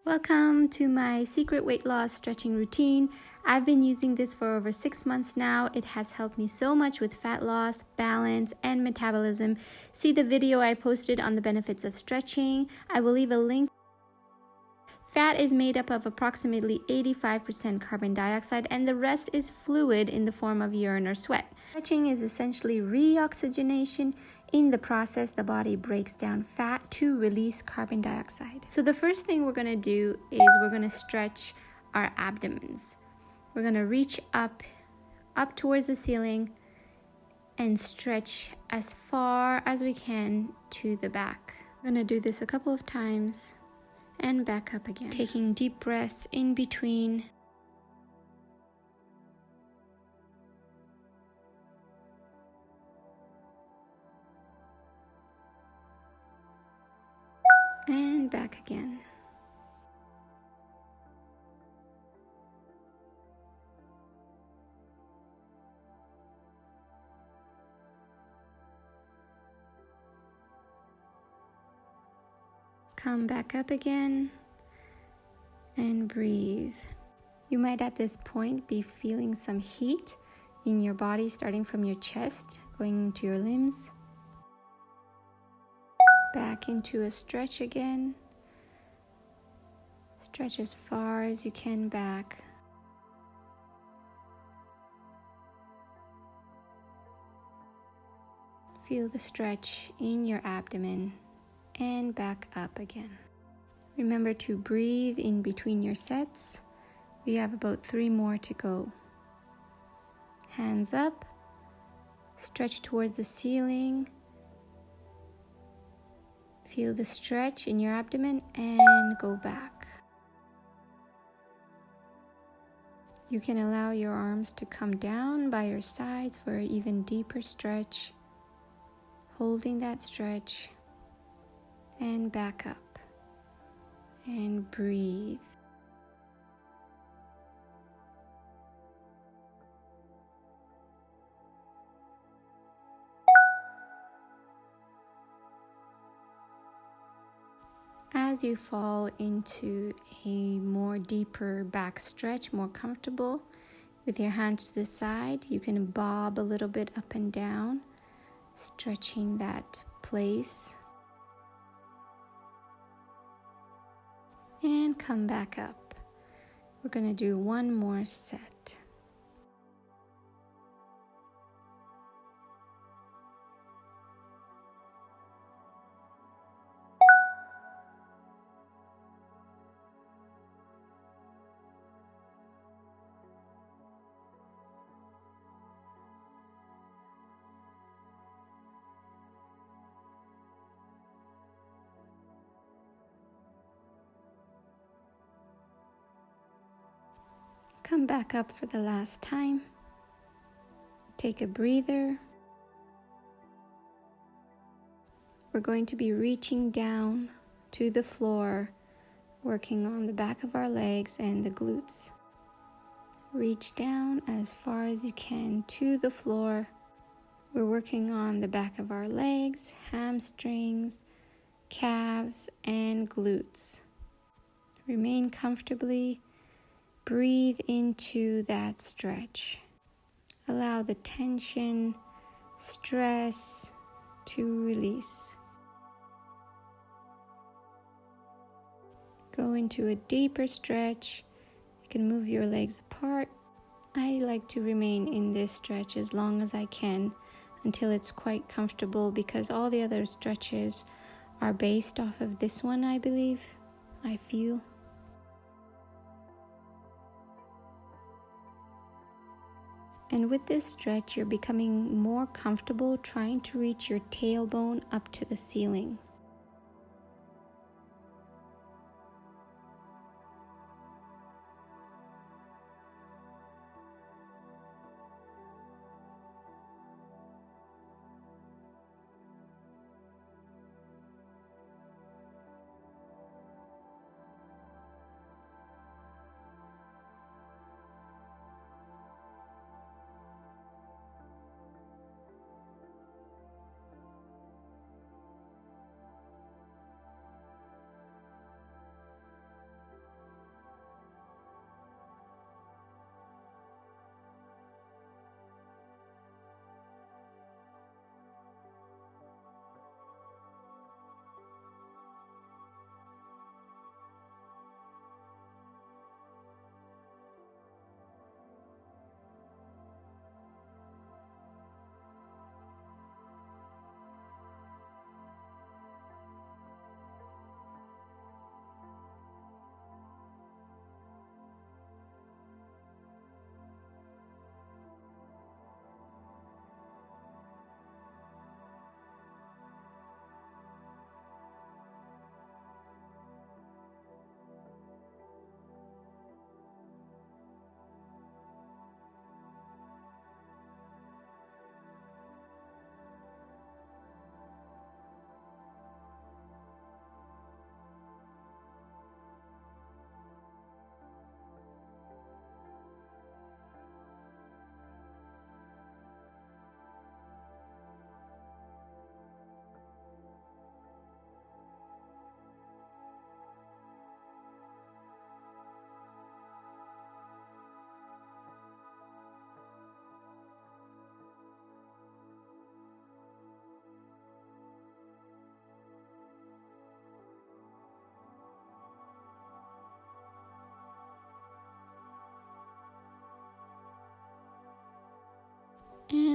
Welcome to my secret weight loss stretching routine. I've been using this for over 6 months now. It has helped me so much with fat loss, balance, and metabolism. See the video I posted on the benefits of stretching. I will leave a link. Fat is made up of approximately 85% carbon dioxide, and the rest is fluid in the form of urine or sweat. Stretching is essentially reoxygenation. In the process, the body breaks down fat to release carbon dioxide. So the first thing we're going to do is we're going to stretch our abdomens. We're going to reach up towards the ceiling and stretch as far as we can to the back. We're going to do this a couple of times and back up again. Taking deep breaths in between. And back again. Come back up again and breathe. You might at this point be feeling some heat in your body, starting from your chest, going into your limbs. Back into a stretch again. Stretch as far as you can back. Feel the stretch in your abdomen and back up again. Remember to breathe in between your sets. We have about 3 more to go. Hands up, stretch towards the ceiling. Feel the stretch in your abdomen and go back. You can allow your arms to come down by your sides for an even deeper stretch. Holding that stretch and back up and breathe. As you fall into a more deeper back stretch, more comfortable, with your hands to the side, you can bob a little bit up and down, stretching that place. And come back up. We're going to do one more set. Come back up for the last time. Take a breather. We're going to be reaching down to the floor, working on the back of our legs and the glutes. Reach down as far as you can to the floor. We're working on the back of our legs, hamstrings, calves, and glutes. Remain comfortably. Breathe into that stretch. Allow the tension, stress to release. Go into a deeper stretch. You can move your legs apart. I like to remain in this stretch as long as I can until it's quite comfortable, because all the other stretches are based off of this one, I believe, I feel. And with this stretch, you're becoming more comfortable trying to reach your tailbone up to the ceiling.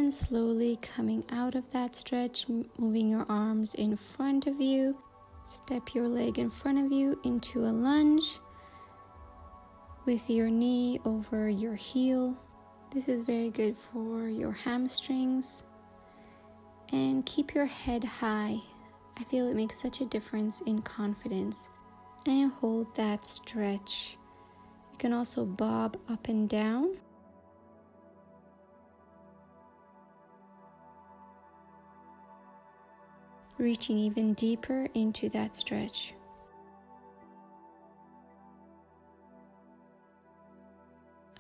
And slowly coming out of that stretch, moving your arms in front of you. Step your leg in front of you into a lunge with your knee over your heel. This is very good for your hamstrings. And keep your head high. I feel it makes such a difference in confidence. And hold that stretch. You can also bob up and down. Reaching even deeper into that stretch.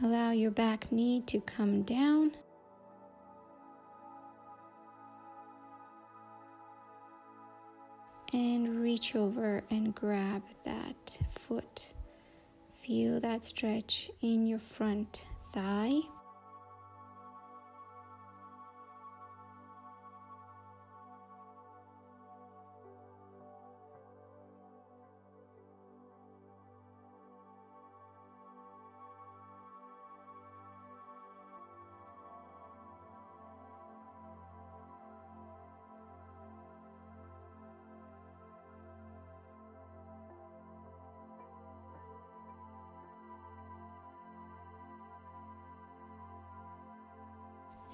Allow your back knee to come down. And reach over and grab that foot. Feel that stretch in your front thigh.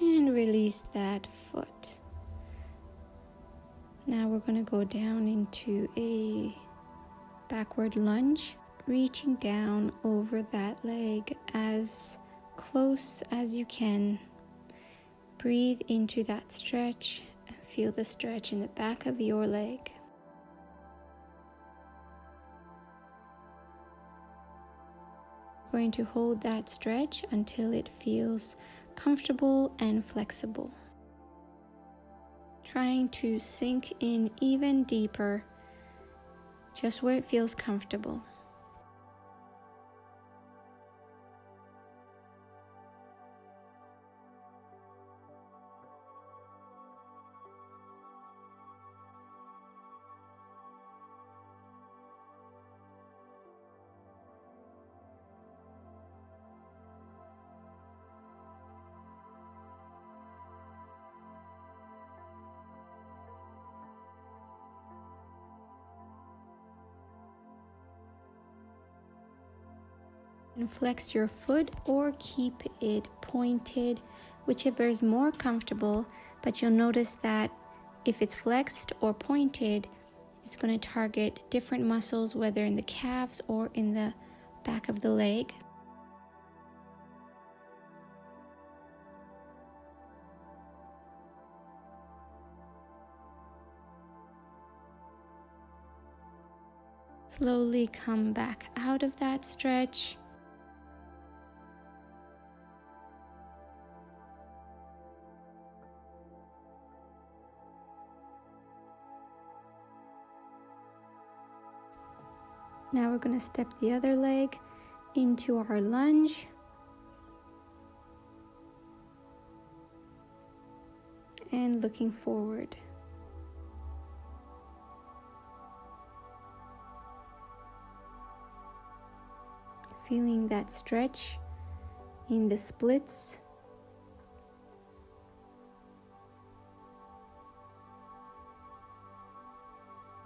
And release that foot. Now we're going to go down into a backward lunge, reaching down over that leg as close as you can. Breathe into that stretch and feel the stretch in the back of your leg. Going to hold that stretch until it feels comfortable and flexible. Trying to sink in even deeper, just where it feels comfortable. And flex your foot or keep it pointed, whichever is more comfortable, but you'll notice that if it's flexed or pointed, it's going to target different muscles, whether in the calves or in the back of the leg. Slowly come back out of that stretch. Now we're going to step the other leg into our lunge. And looking forward. Feeling that stretch in the splits.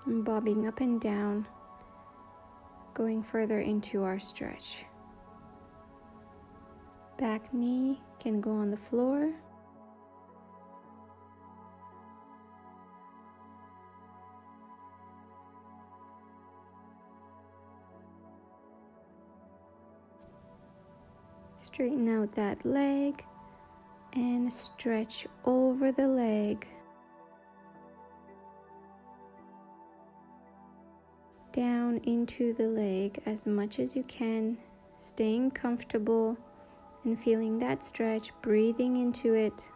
And bobbing up and down, going further into our stretch. Back knee can go on the floor. Straighten out that leg and stretch over the leg. Down into the leg as much as you can, staying comfortable and feeling that stretch, breathing into it.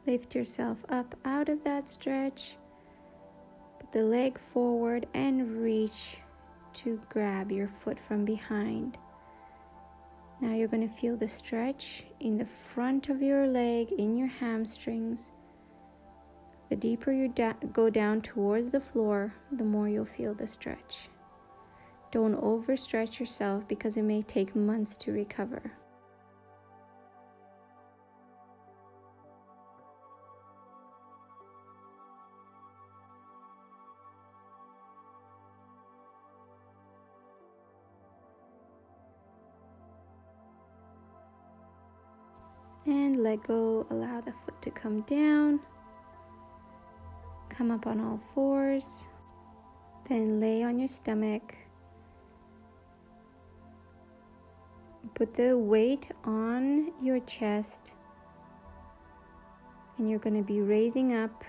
Lift yourself up out of that stretch. Put the leg forward and reach to grab your foot from behind. Now you're going to feel the stretch in the front of your leg, in your hamstrings. The deeper you go down towards the floor, the more you'll feel the stretch. Don't overstretch yourself because it may take months to recover. And let go, allow the foot to come down. Come up on all fours. Then lay on your stomach. Put the weight on your chest. And you're going to be raising up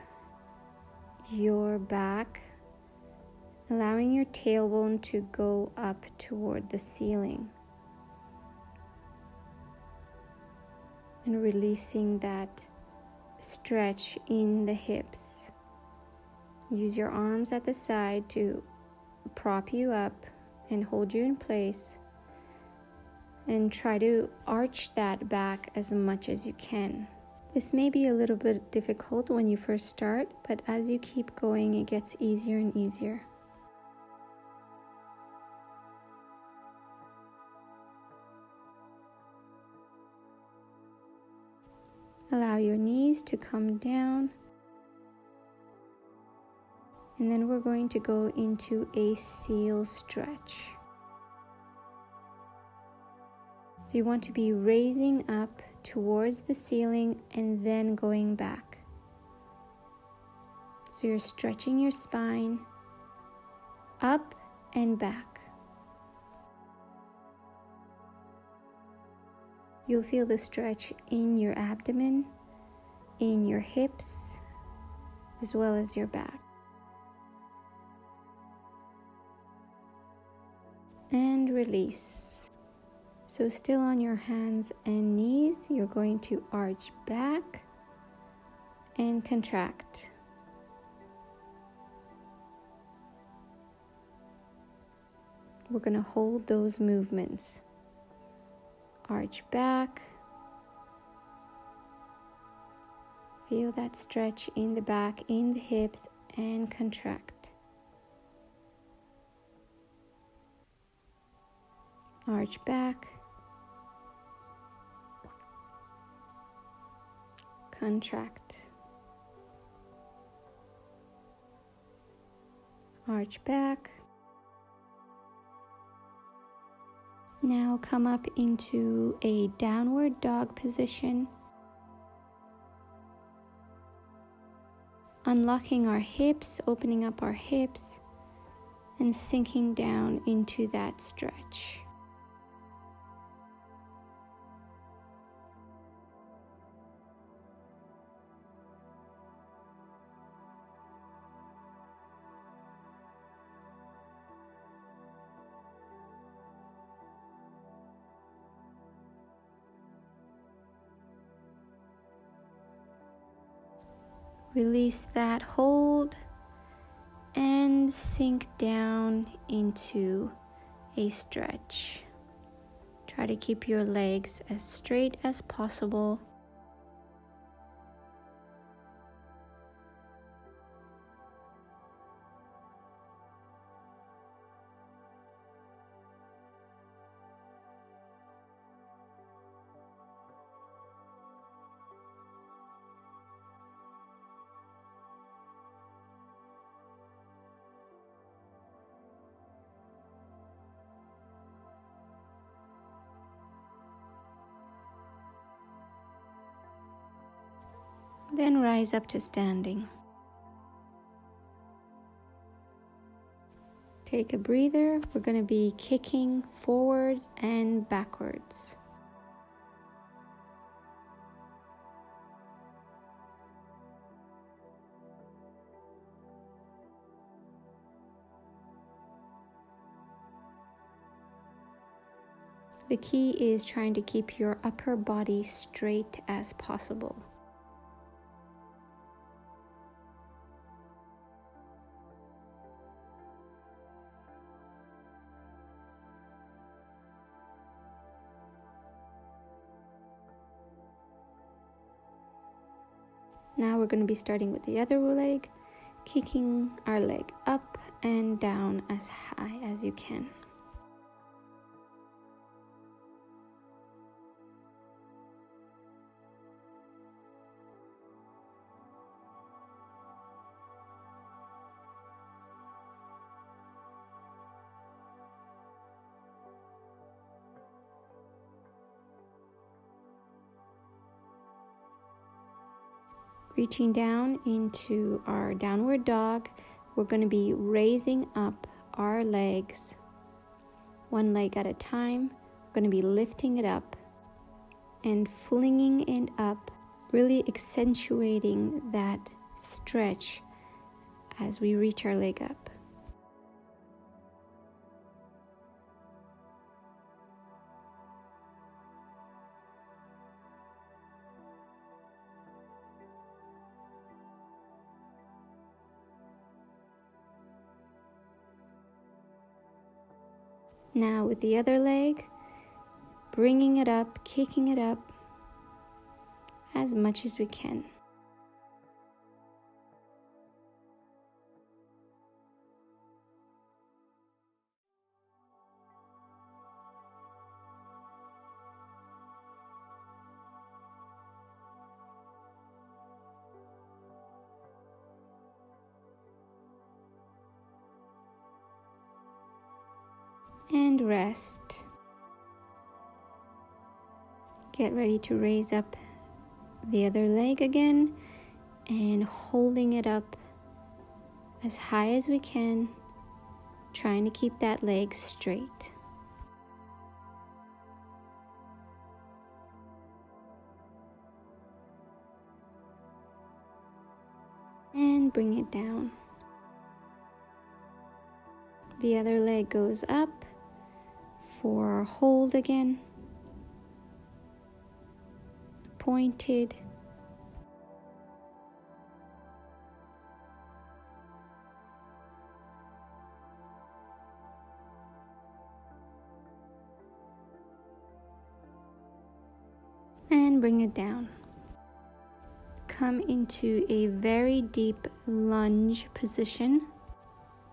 your back, allowing your tailbone to go up toward the ceiling. And releasing that stretch in the hips. Use your arms at the side to prop you up and hold you in place. And try to arch that back as much as you can. This may be a little bit difficult when you first start, but as you keep going, it gets easier and easier. Allow your knees to come down. And then we're going to go into a seal stretch. So you want to be raising up towards the ceiling and then going back. So you're stretching your spine up and back. You'll feel the stretch in your abdomen, in your hips, as well as your back. And release. So still on your hands and knees, you're going to arch back and contract. We're going to hold those movements. Arch back. Feel that stretch in the back, in the hips, and contract. Arch back. Contract. Arch back. Now come up into a downward dog position. Unlocking our hips, opening up our hips, and sinking down into that stretch. Release that hold and sink down into a stretch. Try to keep your legs as straight as possible. Then rise up to standing. Take a breather. We're going to be kicking forwards and backwards. The key is trying to keep your upper body straight as possible. Now we're going to be starting with the other leg, kicking our leg up and down as high as you can. Reaching down into our downward dog, we're going to be raising up our legs, one leg at a time. We're going to be lifting it up and flinging it up, really accentuating that stretch as we reach our leg up. Now with the other leg, bringing it up, kicking it up as much as we can. And rest. Get ready to raise up the other leg again and holding it up as high as we can, trying to keep that leg straight. And bring it down. The other leg goes up for hold again, pointed, and bring it down. Come into a very deep lunge position,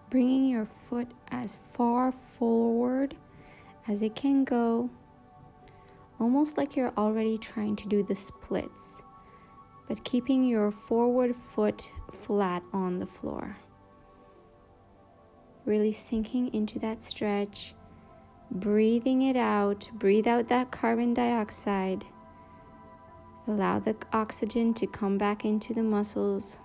bringing your foot as far forward as it can go, almost like you're already trying to do the splits, but keeping your forward foot flat on the floor. Really sinking into that stretch, breathing it out. Breathe out that carbon dioxide. Allow the oxygen to come back into the muscles.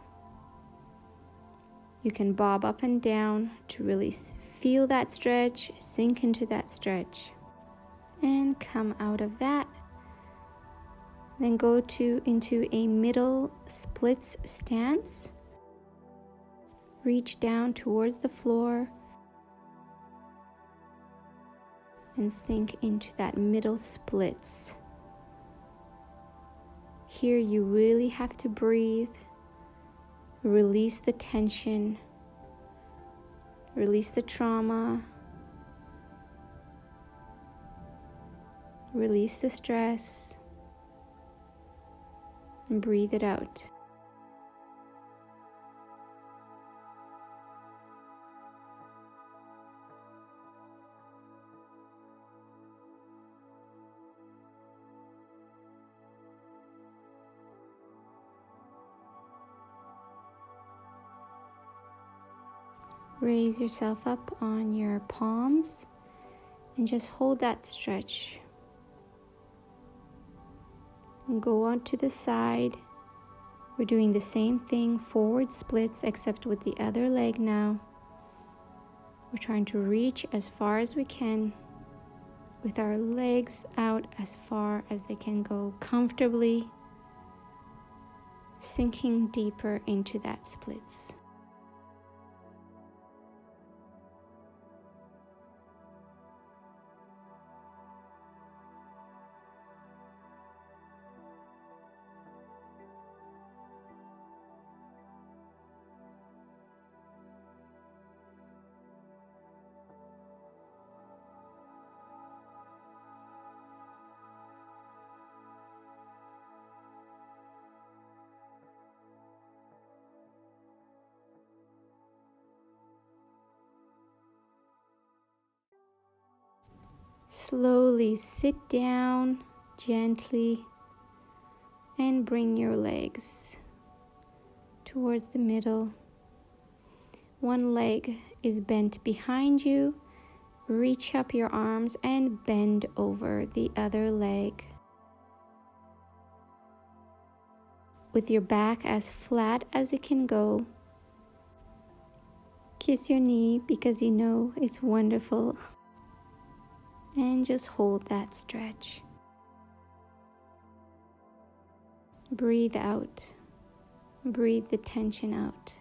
You can bob up and down to really feel that stretch, sink into that stretch, and come out of that. Then go into a middle splits stance. Reach down towards the floor and sink into that middle splits. Here you really have to breathe, release the tension, release the trauma, release the stress, and breathe it out. Raise yourself up on your palms and just hold that stretch. And go on to the side. We're doing the same thing, forward splits, except with the other leg now. We're trying to reach as far as we can with our legs out as far as they can go comfortably, sinking deeper into that splits. slowly sit down gently and bring your legs towards the middle. One leg is bent behind you. Reach up your arms and bend over the other leg. With your back as flat as it can go. Kiss your knee because you know it's wonderful. And just hold that stretch. Breathe out. Breathe the tension out.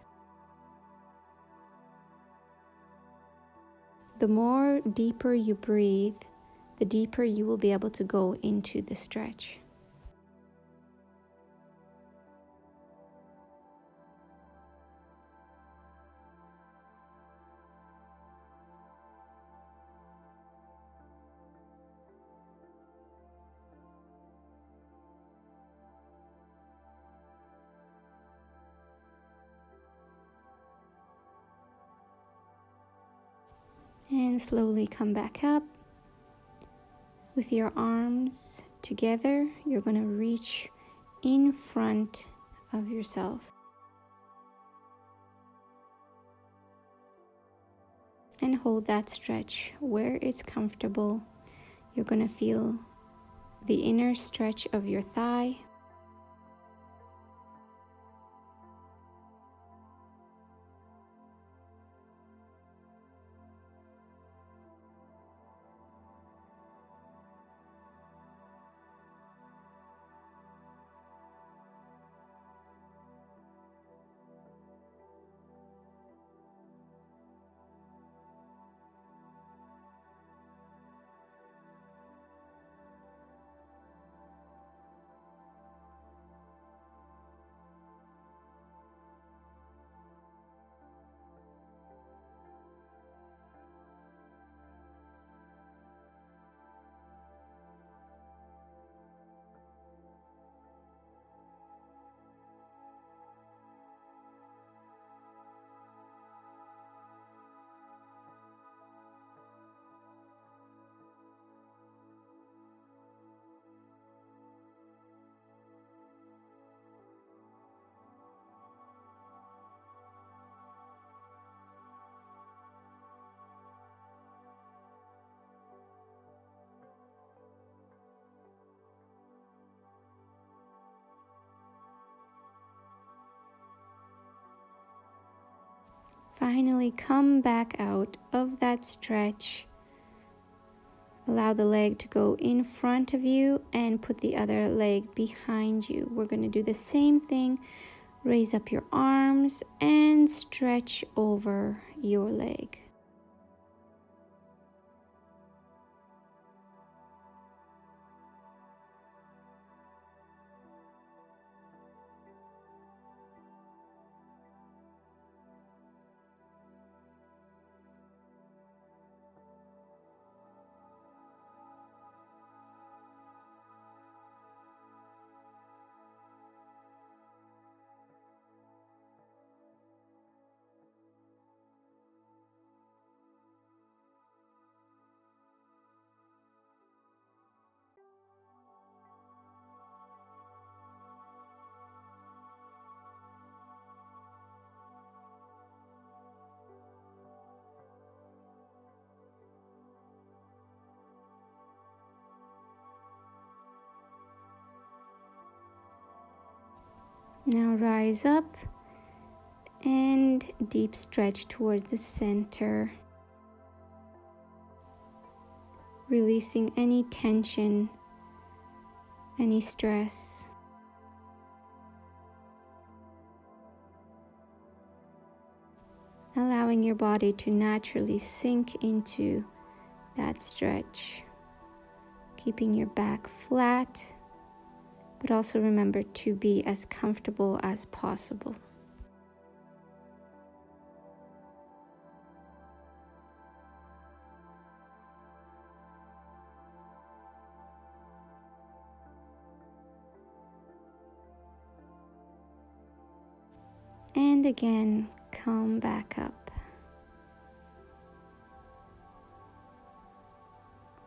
The more deeper you breathe, the deeper you will be able to go into the stretch. And slowly come back up. With your arms together, you're going to reach in front of yourself. And hold that stretch where it's comfortable. You're going to feel the inner stretch of your thigh. Finally, come back out of that stretch. Allow the leg to go in front of you and put the other leg behind you. We're going to do the same thing. Raise up your arms and stretch over your leg. Now rise up and deep stretch towards the center, releasing any tension, any stress. Allowing your body to naturally sink into that stretch, keeping your back flat. But also remember to be as comfortable as possible. And again, come back up.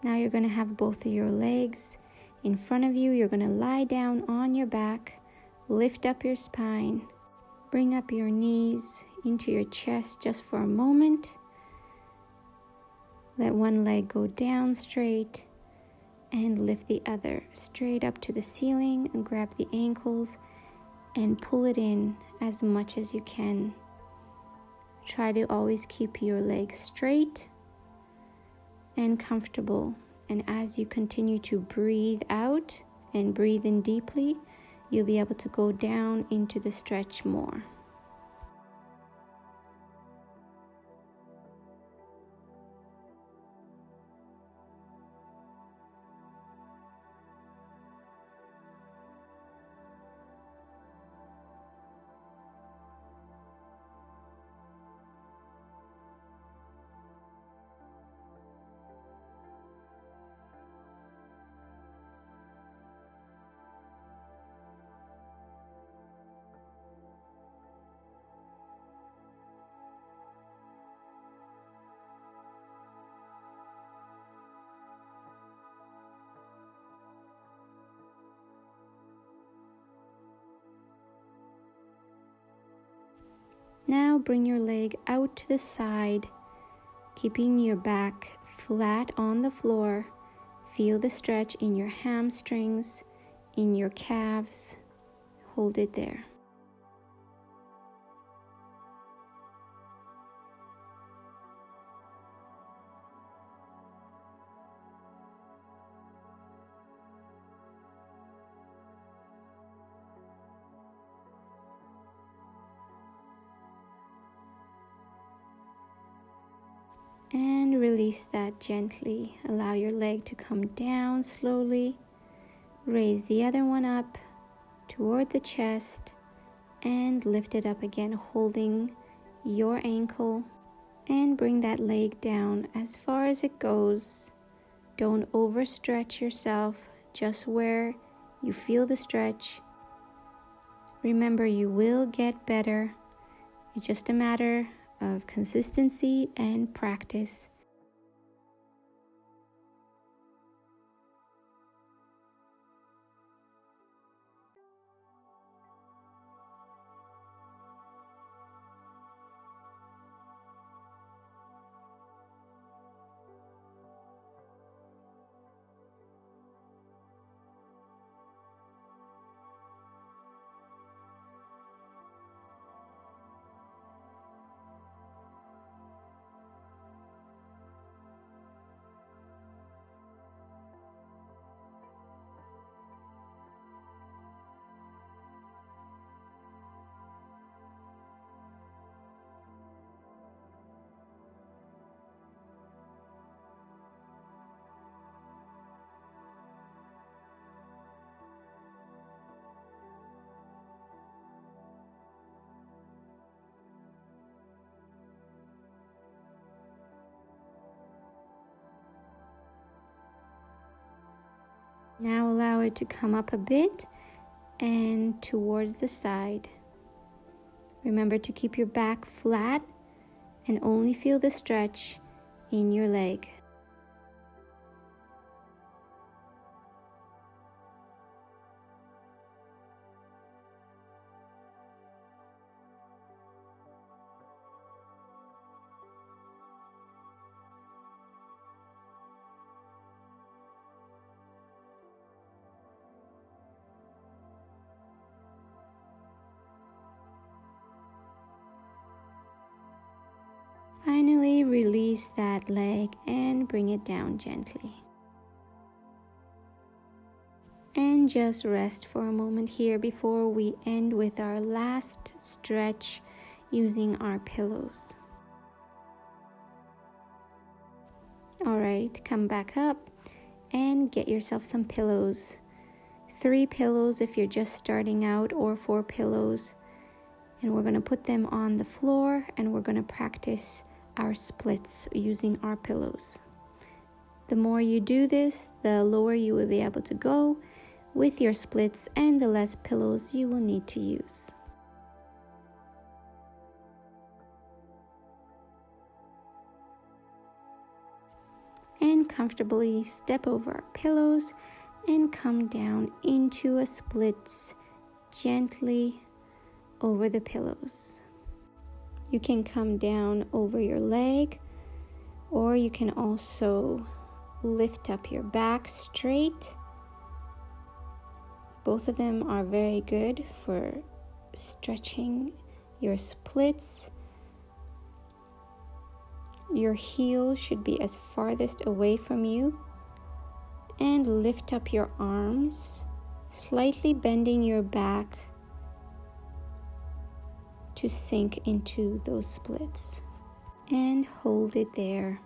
Now you're going to have both of your legs in front of you. You're going to lie down on your back, lift up your spine, bring up your knees into your chest just for a moment. Let one leg go down straight and lift the other straight up to the ceiling, and grab the ankles and pull it in as much as you can. Try to always keep your legs straight and comfortable. And as you continue to breathe out and breathe in deeply, you'll be able to go down into the stretch more. Now bring your leg out to the side, keeping your back flat on the floor. Feel the stretch in your hamstrings, in your calves. Hold it there. And release that gently. Allow your leg to come down slowly. Raise the other one up toward the chest and lift it up again, holding your ankle. And bring that leg down as far as it goes. Don't overstretch yourself, just where you feel the stretch. Remember, you will get better. It's just a matter of consistency and practice. Now allow it to come up a bit and towards the side. Remember to keep your back flat and only feel the stretch in your leg. Finally, release that leg and bring it down gently. And just rest for a moment here before we end with our last stretch using our pillows. Alright, come back up and get yourself some pillows. 3 pillows if you're just starting out, or 4 pillows. And we're going to put them on the floor and we're going to practice our splits using our pillows. The more you do this, the lower you will be able to go with your splits and the less pillows you will need to use. And and comfortably step over our pillows and come down into a splits gently over the pillows. You can come down over your leg, or you can also lift up your back straight. Both of them are very good for stretching your splits. Your heel should be as farthest away from you, and lift up your arms, slightly bending your back to sink into those splits, and hold it there.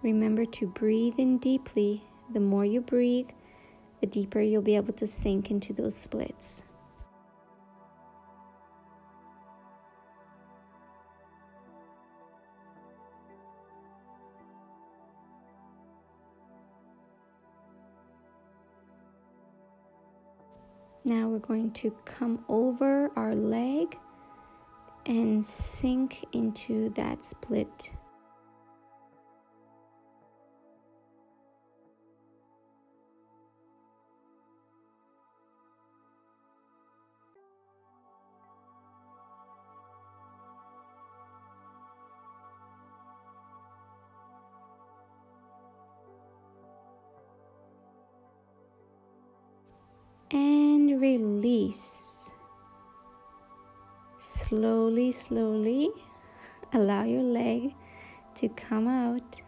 Remember to breathe in deeply. The more you breathe, the deeper you'll be able to sink into those splits. Now we're going to come over our leg and sink into that split. And release. Slowly, slowly allow your leg to come out.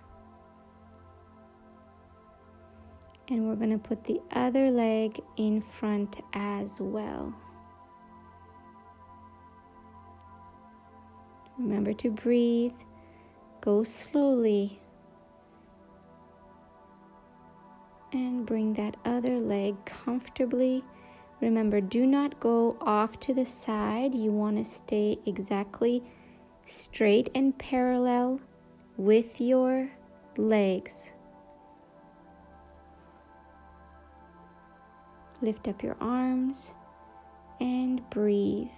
And we're going to put the other leg in front as well. Remember to breathe. Go slowly. And bring that other leg comfortably. Remember, do not go off to the side. You want to stay exactly straight and parallel with your legs. Lift up your arms and breathe.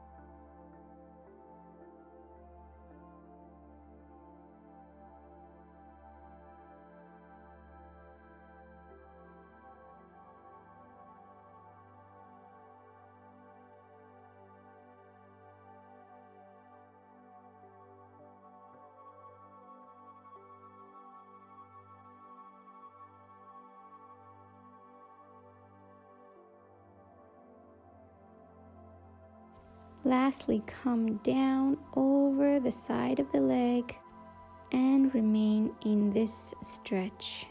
Lastly, come down over the side of the leg and remain in this stretch.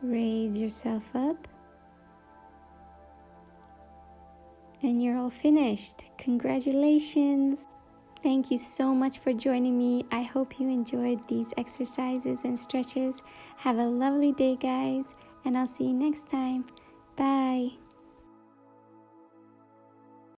Raise yourself up, and you're all finished. Congratulations! Thank you so much for joining me. I hope you enjoyed these exercises and stretches. Have a lovely day, guys, and I'll see you next time. Bye!